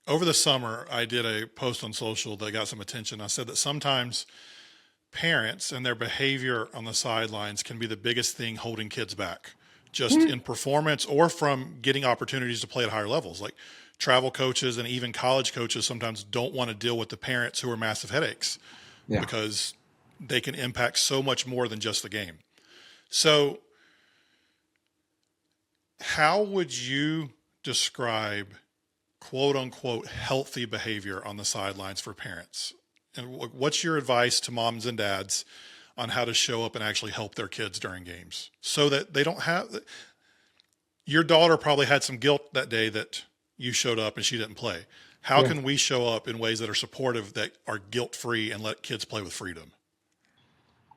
over the summer, I did a post on social that got some attention. I said that sometimes parents and their behavior on the sidelines can be the biggest thing holding kids back, just Hmm. in performance or from getting opportunities to play at higher levels. Like travel coaches and even college coaches sometimes don't want to deal with the parents who are massive headaches Yeah. because they can impact so much more than just the game. So, how would you describe quote unquote healthy behavior on the sidelines for parents? And what's your advice to moms and dads on how to show up and actually help their kids during games so that they don't have your daughter probably had some guilt that day that you showed up and she didn't play. How Yeah. can we show up in ways that are supportive, that are guilt free, and let kids play with freedom?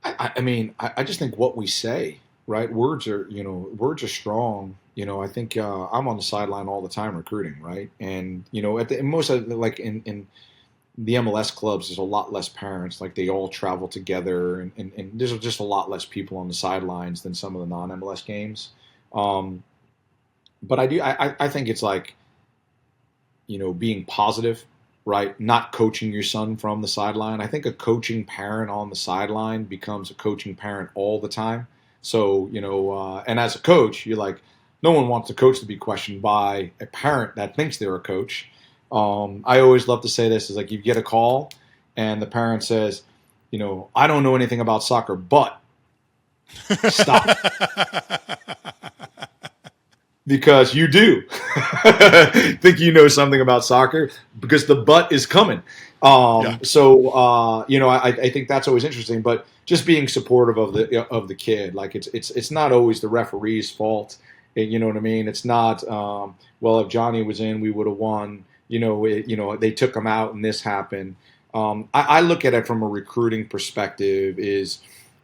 I just think what we say, right? Words are strong. I think I'm on the sideline all the time recruiting, right? And at the in most of like in the MLS clubs, there's a lot less parents. Like they all travel together, and there's just a lot less people on the sidelines than some of the non-MLS games. Um, but I think it's like being positive, right? Not coaching your son from the sideline. I think a coaching parent on the sideline becomes a coaching parent all the time. So, and as a coach, you're like, no one wants a coach to be questioned by a parent that thinks they're a coach. I always love to say this is like you get a call and the parent says, I don't know anything about soccer, but stop it because you do think you know something about soccer because the butt is coming. Yeah. I think that's always interesting, but just being supportive of the kid, like it's not always the referee's fault. You know what I mean? It's not well, if Johnny was in, we would have won. They took him out and this happened. I look at it from a recruiting perspective. Is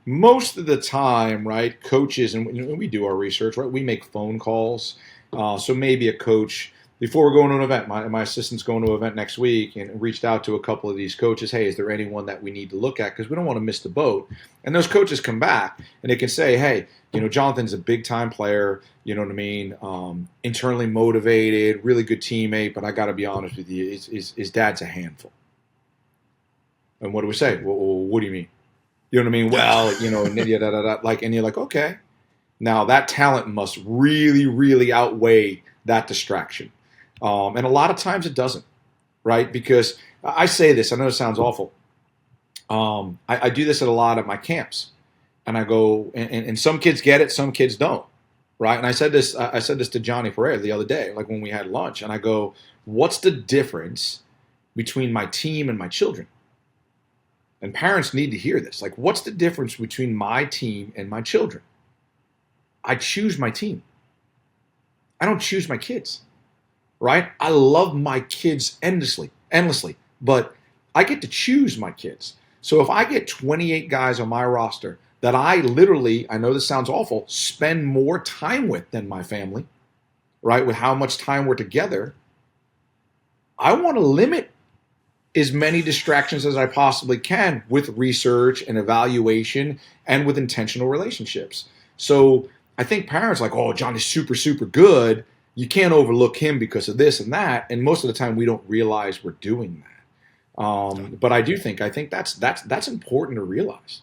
most of the time, right? Coaches and we do our research, right? We make phone calls. So maybe a coach before we're going to an event, my assistant's going to an event next week and reached out to a couple of these coaches. Hey, is there anyone that we need to look at? Because we don't want to miss the boat. And those coaches come back and they can say, hey, Jonathan's a big time player. You know what I mean? Internally motivated, really good teammate. But I got to be honest with you, his dad's a handful. And what do we say? Well, what do you mean? You know what I mean? Yeah. Well, like, and you're like, okay. Now that talent must really, really outweigh that distraction. And a lot of times it doesn't, right? Because I say this, I know it sounds awful. I do this at a lot of my camps, and I go, and some kids get it, some kids don't, right? And I said this to Johnny Pereira the other day, like when we had lunch, and I go, what's the difference between my team and my children? And parents need to hear this. Like, what's the difference between my team and my children? I choose my team. I don't choose my kids, right? I love my kids endlessly, but I get to choose my kids. So if I get 28 guys on my roster that I literally, I know this sounds awful, spend more time with than my family, right? With how much time we're together, I want to limit as many distractions as I possibly can with research and evaluation and with intentional relationships. So I think parents like, oh, John is super, super good. You can't overlook him because of this and that. And most of the time we don't realize we're doing that. Yeah. But I think that's important to realize.